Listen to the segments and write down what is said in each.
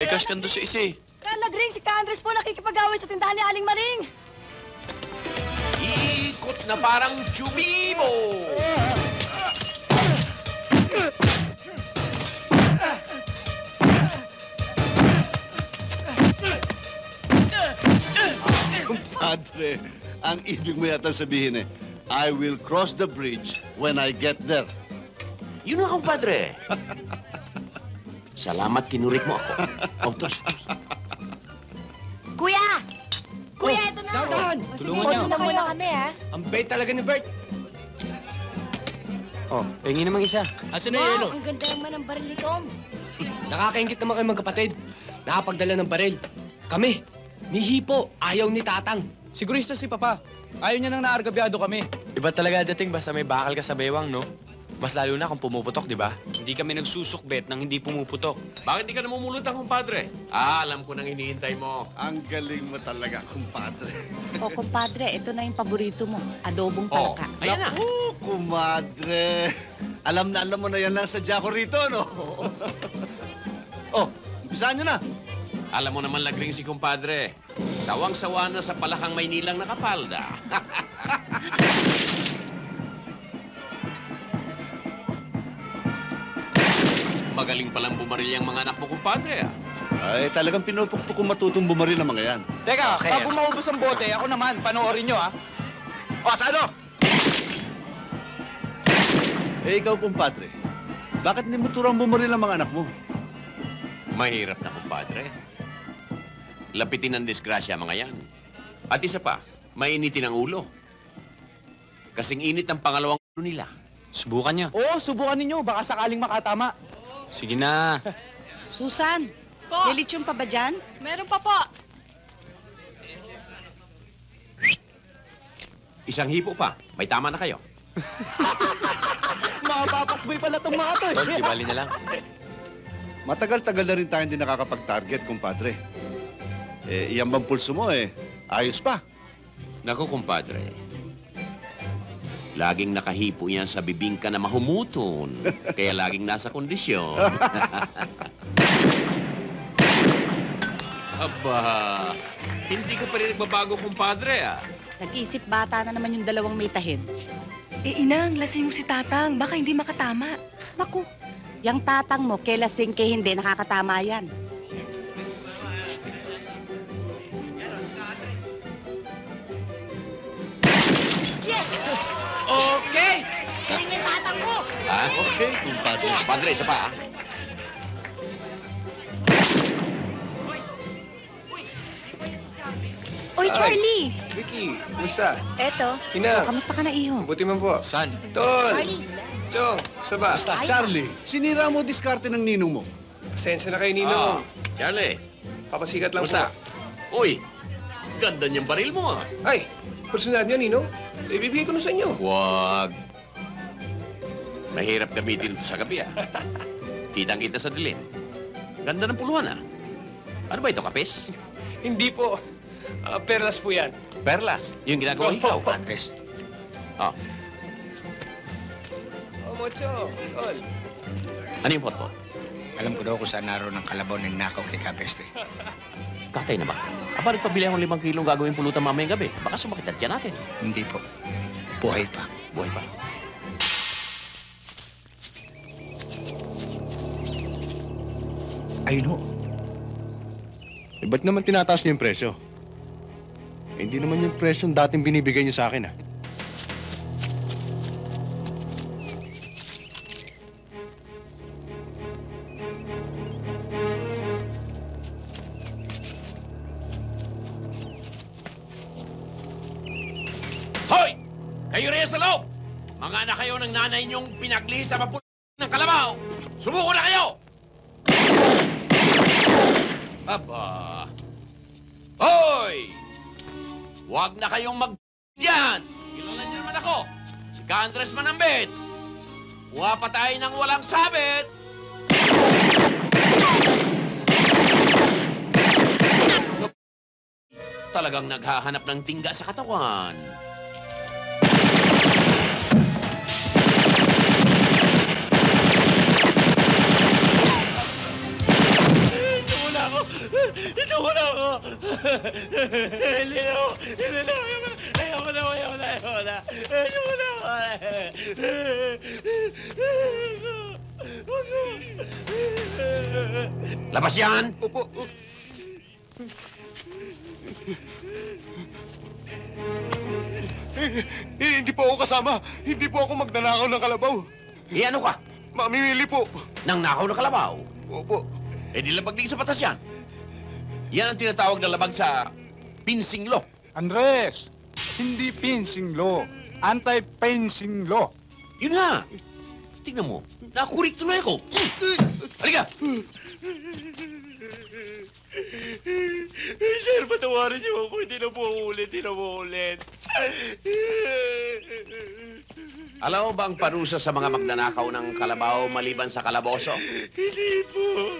cash kan doon sa isa eh. Kalagring, si Ka-Andres po nakikipag-away sa tindahan ni Aling Maring. Ikot na parang tsubibo! Kumpadre, ang ibig mo yata sabihin eh, I will cross the bridge when I get there. Yun na, kumpadre. Salamat, kinurik mo ako. Oh, tos. Kuya! Kuya, ito na! Dahan! Tulungan niyo. Punta muna kami, ha? Ang bait talaga ni Bert. Oh, pengi namang isa. Asan na yelo? Ang ganda naman ng baril ni Tom. Nakakaingit naman kayo magkapatid. Nakapagdala ng baril. Kami, ni Hipo, ayaw ni Tatang. Sigurista si Papa. Ayaw niya nang naargabyado kami. Iba talaga dating basta may bakal ka sa bewang, no? Mas lalo na kung pumuputok, di ba? Hindi kami nagsusukbet nang hindi pumuputok. Bakit di ka namumulutan, kumpadre? Alam ko nang hinihintay mo. Ang galing mo talaga, kumpadre. O, kumpadre, ito na yung paborito mo. Adobong Oh, palaka. ayan na. Oh, kumadre. Alam mo na yan lang sa ko rito, no? Oh, umpisaan nyo na. Alam mo naman lagring si kumpadre. Sawang-sawa na sa palakang Maynilang nakapalda. Magaling palang bumaril yung mga anak mo, kumpadre, ah. Ay, talagang pinupukpok kung matutong bumaril ang mga yan. Teka, bago maubos ang bote, ako naman, panoorin nyo, ha? O, sa ano? Eh, ikaw, kumpadre, bakit hindi mo turang bumaril ang mga anak mo? Mahirap na, kumpadre. Lapitin ang disgrasya, mga yan. At isa pa, mainitin ang ulo. Kasing init ang pangalawang ulo nila. Subukan niyo. Oo, subukan ninyo, baka sakaling makatama. Sige na. Susan, Po. may lechon pa ba dyan? Meron pa po. Isang hipo pa. May tama na kayo. Mapapasboy pala itong mga to, Tol, di bali na lang. Matagal-tagal na rin tayo hindi nakakapag-target, kumpadre. Eh, iyan bang pulso mo eh? Ayos pa. Naku, kumpadre. Laging nakahipo yan sa bibingka na mahumuton. Kaya laging nasa kondisyon. Aba, hindi ka pa rin nagbabago, kumpadre, ah. Nag-isip bata na naman yung dalawang may tahid. Inang, lasing si Tatang. Baka hindi makatama. Naku, yung tatang mo, kay lasing kay hindi, nakakatama yan. Yes! Okay! Galing yung Tatang ko! Ha? Okay, kumpadre. Padre, isa pa, ah. Oy, Charlie! Vicky, kumusta? Eto. Ina, Kamusta ka na, iho? buti man po. San? Tol! Charlie! Chong, saba? Charlie, sinira mo diskarte ng ninong mo. Pasensya na kayo, Ah, Ninong. Charlie, Papasikat lang kumusta? po. Uy, ganda niyang baril mo, ah. Ay, personal niya, Ninong. Ibibigay ko na sa inyo. Huwag. Mahirap gamitin ito sa gabi, ah. Kitang-kita sa dilim. Ganda ng puluhan, ah. Ano ba ito, kapis? Hindi po. Perlas po yan. Perlas. Yung ginagawa ikaw, Andres. Oh, Oh, Mocho. Tol. ano yung photo? Alam ko daw kung saan naroon ang kalabaw ng nakaw kay Kapeste. Katay na ba? Aba, nagpabili akong 5 kilong gagawin pulutan mamayang gabi. Baka sumakit at natin. Hindi po. Buhay pa. Buhay pa. Ayun ho. Eh, ba't naman tinataas niyo yung presyo? Eh, hindi naman yung presyo yung dating binibigay niyo sa akin, ah. Hoy! Kayo rin sa loob! Mga anak kayo ng nanay niyong pinaglihi sa mapul ng kalabaw! Sumuko na kayo! Aba! Hoy! Huwag na kayong mag... Kilala niyo naman ako! Si Ka-Andres Manambit! Kuha pa tayo ng walang sabit! Talagang naghahanap ng tingga sa katawan. Wala ako! Ito mo na ako! Hindi na ako! Hindi na ako! Ayoko na! Ayoko na! Ayoko na! Ayoko na! Labas yan! Opo. Hindi po ako kasama. Hindi po ako magnanakaw ng kalabaw. Ano ka? Mamimili po. Nang nakaw na kalabaw? Opo. Eh di labag din sa batas yan. Yan ang tinatawag na labag sa pinsing law. Andres, hindi fencing law. Anti-fencing law. Yun nga. Tingnan mo, nakurik tuloy ako. Halika! Sir, patawarin niyo ako. Hindi na po ulit. Hindi na po ulit. Alam mo ba ang parusa sa mga magnanakaw ng kalabaw maliban sa kalaboso? Hindi po.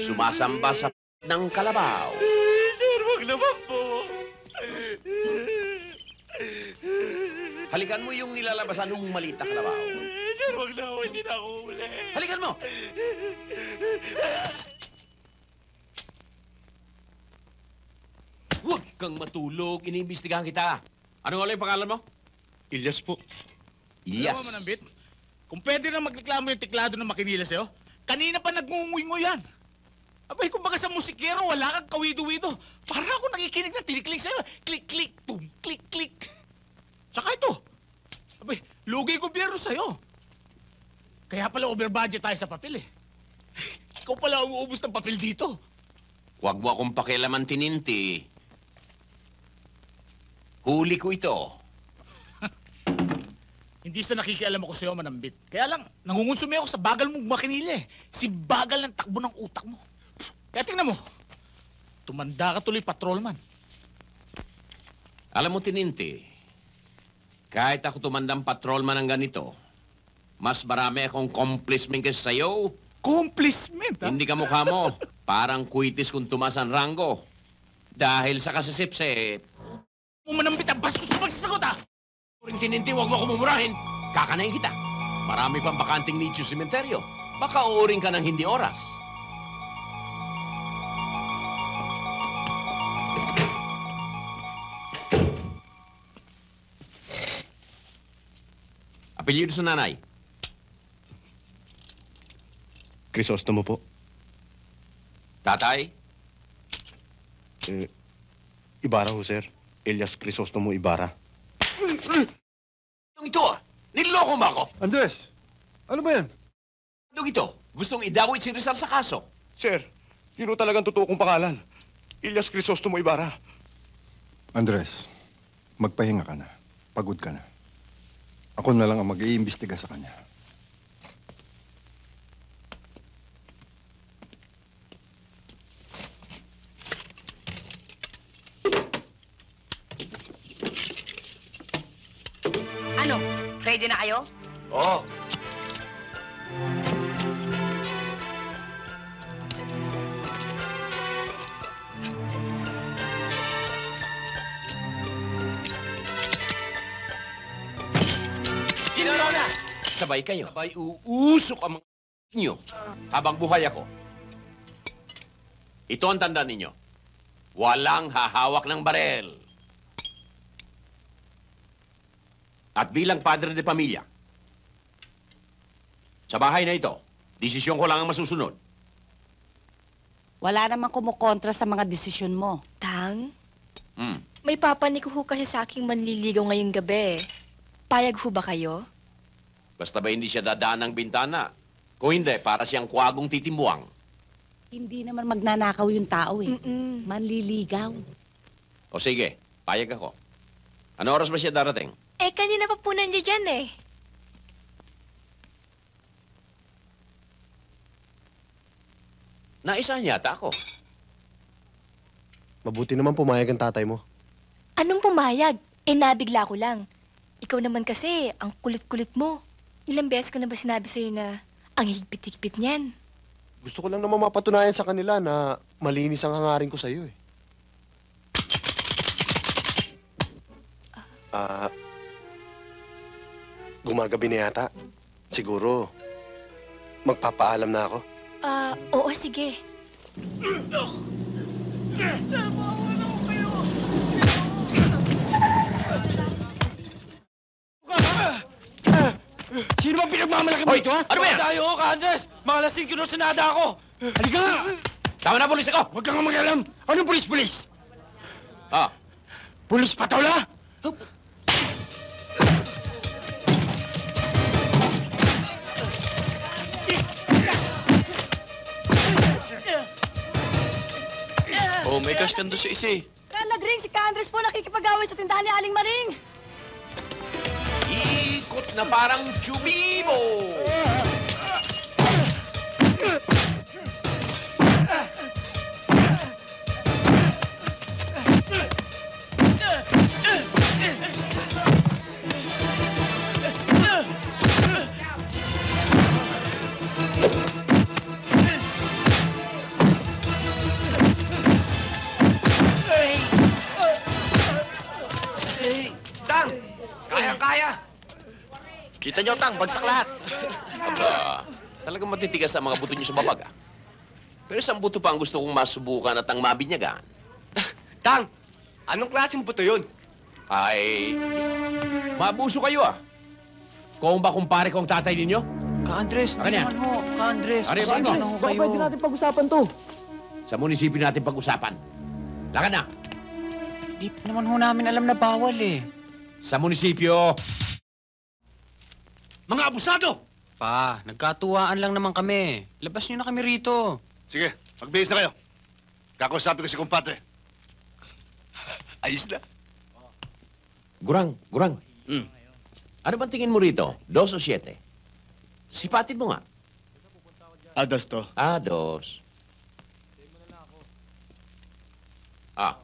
Sumasamba sa ng kalabaw. Sir, wag naman po. Halikan mo yung nilalabasan ng maliit na kalabaw. Sir, wag na ako. Hindi na ako ulit. Halikan mo! Huwag kang matulog. Iniimbestigahan kita. Ano nga yung pangalan mo? Ilyas po. Yes. Alam mo, Manambit, kung pwede na magreklamo yung tiklado ng makinila sa'yo, kanina pa nagmungungoy yan. Abay, kung baga sa musikero, wala kang kawido-wido. Para ako nakikinig na tiniklik sa'yo. Klik-klik, tum, klik-klik. Tsaka ito, abay, lugi gobyerno sa'yo. Kaya pala over-budget tayo sa papel eh. Ikaw pala ang uubos ng papel dito. Huwag mo akong pakialaman, tininti. Huli ko ito. Hindi sa nakikialam ako sa'yo, Manambit. Kaya lang, nangungonsume ako sa bagal mong makinila eh. Si bagal ng takbo ng utak mo. Kaya tingnan mo, tumanda ka tuloy patrolman. Alam mo, tininti, kahit ako tumandang patrolman ng ganito, mas marami akong complicement kaysa sa'yo. Complicement, ha? Hindi ka mukha mo. Parang kuitis kung tumas ang rango. Dahil sa kasisip-sip. Manambit ang bastos na magsasagot, ha? Ring tininti, huwag mo ako mumurahin. Kakanain kita. Marami pang bakanting nicho sementeryo. Baka uuring ka ng hindi oras. Apelyido sa nanay. Crisostomo po. Tatay? Ibarra ho, sir. Elias Crisostomo Ibarra. Yung ito ah! Niloloko mo ako! Andres, ano ba yan? Yung ito, gustong idawit si Rizal sa kaso. Sir, yun ho talagang totoo kong pangalan. Elias Crisostomo Ibarra. Andres, magpahinga ka na. Pagod ka na. Ako na lang ang mag-iimbestiga sa kanya. Ano? Ready na kayo? Oo. Sino na? Sabay kayo. Sabay uusok ang mga nyo habang buhay ako. Ito ang tanda ninyo. Walang hahawak ng barel. At bilang padre de pamilya, sa bahay na ito, desisyon ko lang ang masusunod. Wala namang kumukontra sa mga desisyon mo. Tang, Hmm. may papanik ho kasi sa aking manliligaw ngayong gabi. Payag ho ba kayo? Basta ba hindi siya dadaan ng bintana? Kung hindi, para siyang kuwagong titimbuang. Hindi naman magnanakaw yung tao eh. Manliligaw. O sige, payag ako. Ano oras ba siya darating? Eh, kanina pa po nandiyan dyan eh. Naisahan yata ako. Mabuti naman pumayag ang tatay mo. Anong pumayag? Eh, nabigla ko lang. Ikaw naman kasi, ang kulit-kulit mo. Ilang beses ko na ba sinabi sa'yo na ang higpit-higpit niyan? Gusto ko lang naman mapatunayan sa kanila na malinis ang hangarin ko sa iyo eh. Gumagabi na yata. Siguro, magpapaalam na ako. Oo, sige. Sino bang pinagmamalaki mo Hoy, ito, ha? ano ba yan? Tayo ka, Andres! Mga lasing kinusunada ako! Halika nga! Tama na, pulis ako! Huwag kang mag-alam! Anong pulis-pulis? Ah, Pulis patola? Oh, may cash kan doon sa isa eh. Ladring, si Andres po nakikipag-away sa tindahan ni Aling Maring. ikot na parang chubibo! Tang! Kayang-kaya! Kita nyo, Tang, bagsak lahat. Aba, talagang matitigas ang mga buto niyo sa babag, ah. Pero isang buto pa ang gusto kong masubukan at ang mabinyagan. Tang, anong klaseng buto yun? Ay, maabuso kayo, ah. Kung ba kumpare ko ang tatay ninyo? Ka-Andres, Akin yan. Ka-Andres, Ano yung pasensya na ho kayo. pag-usapan to? Sa munisipyo natin pag-usapan. Lakad na. Di pa naman ho namin alam na bawal eh. Sa munisipyo. Mga abusado! Pa, nagkatuwaan lang naman kami. Labas nyo na kami rito. Sige, magbihis na kayo. Kakausapin ko si kumpadre. Ayos na. Gurang. Ano bang tingin mo rito? 2 o 7? Sipatin mo nga. Adas to. 2. Ah,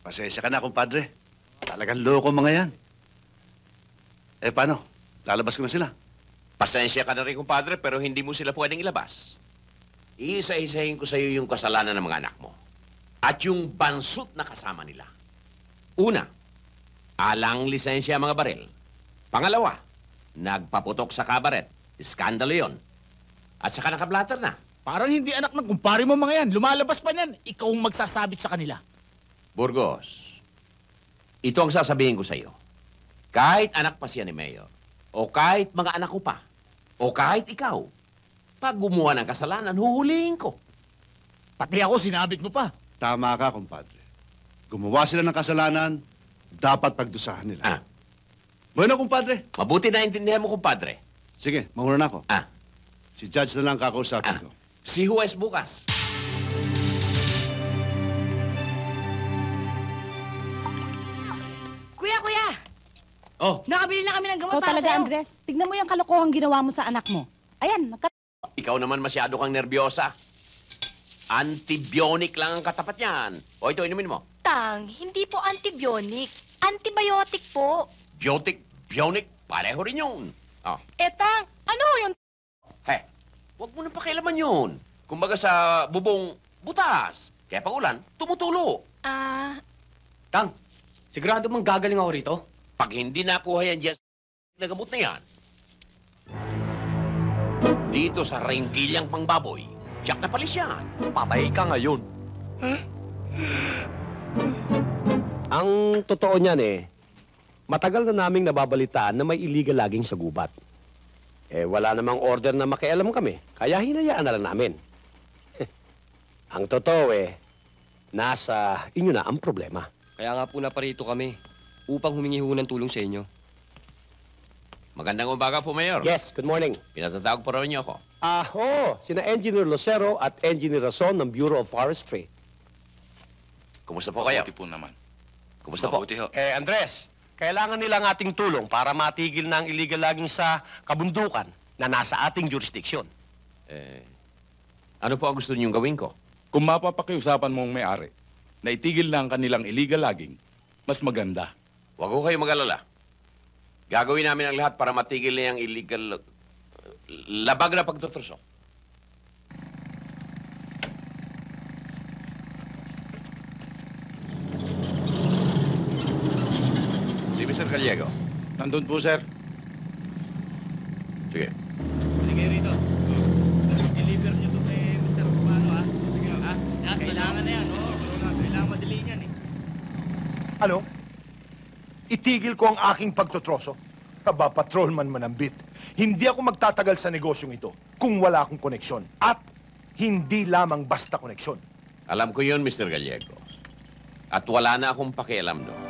Pasensya ka na, kumpadre. Talagang loko mga yan. Paano? Lalabas ko na sila. pasensya ka na rin, kumpadre, pero hindi mo sila pwedeng ilabas. Iisa-isahin ko sa iyo yung kasalanan ng mga anak mo. At yung bansot na kasama nila. Una, alang lisensya mga baril. Pangalawa, nagpaputok sa kabaret. Iskandalo yon. At saka nakablatter na. Parang hindi anak ng kumpare mo mga yan. Lumalabas pa niyan. Ikaw ang magsasabit sa kanila. Burgos, ito ang sasabihin ko sa iyo. Kahit anak pa siya ni Mayor, o kahit mga anak ko pa, o kahit ikaw, pag gumawa ng kasalanan, huhulihin ko. Pati ako, sinabit mo pa. Tama ka, kumpadre. Gumawa sila ng kasalanan, dapat pagdusahan nila. Ah, Bueno, kumpadre. mabuti na intindihan mo, kumpadre. Sige, mauna na ako. Ah, Si Judge na lang kakausapin ko. si Juez bukas. Kuya! Oh, Nakabili na kami ng gamot Ikaw para talaga, sa'yo. Andres. Tignan mo yung kalokohang ginawa mo sa anak mo. Ayan, ikaw naman masyado kang nervyosa. Antibiotic lang ang katapat niyan. O ito, inumin mo. Tang, hindi po antibiotic. Antibiotic po. Bionic, pareho rin yun. Oh, Tang, ano ho yun? huwag mo nang pakialaman yun. Kumbaga sa bubong, butas. Kaya pag ulan, tumutulo. Ah, Tang, sigurado mang gagaling ako rito? Pag hindi nakuha yan dyan na gamot na yan, dito sa ringgilyang pangbaboy, tiyak na palis yan. Patay ka ngayon. Ang totoo niyan matagal na naming nababalitaan na may illegal logging sa gubat. Wala namang order na makialam kami, kaya hinayaan na lang namin. Ang totoo nasa inyo na ang problema. Kaya nga po naparito kami upang humingi ho ng tulong sa inyo. Magandang umaga po, Mayor. Yes, good morning. Pinatatawag po rin niyo ako. Sina Engineer Lucero at Engineer Rason ng Bureau of Forestry. Kumusta po kayo? Mabuti po naman. Kumusta po? Mabuti ho. Andres, kailangan nila ng ating tulong para matigil na ang illegal logging sa kabundukan na nasa ating jurisdiction. Ano po ang gusto niyong gawin ko? Kung mapapakiusapan mo ang may-ari na itigil na ang kanilang illegal logging, mas maganda. Huwag ko kayo mag-alala. Gagawin namin ang lahat para matigil na yung illegal... labag na pagtutusok. Si Mr. Gallego. Nandun po, sir. Sige. Sige rito. Deliver niyo to kay Mr. Romano, ha? Sige. Kailangan na yan, oh. Kailangan madali yan, eh. Ano? Itigil ko ang aking pagtotroso? Aba, patrolman manambit. Hindi ako magtatagal sa negosyong ito kung wala akong koneksyon. At hindi lamang basta koneksyon. Alam ko yun, Mr. Gallego. At wala na akong pakialam doon.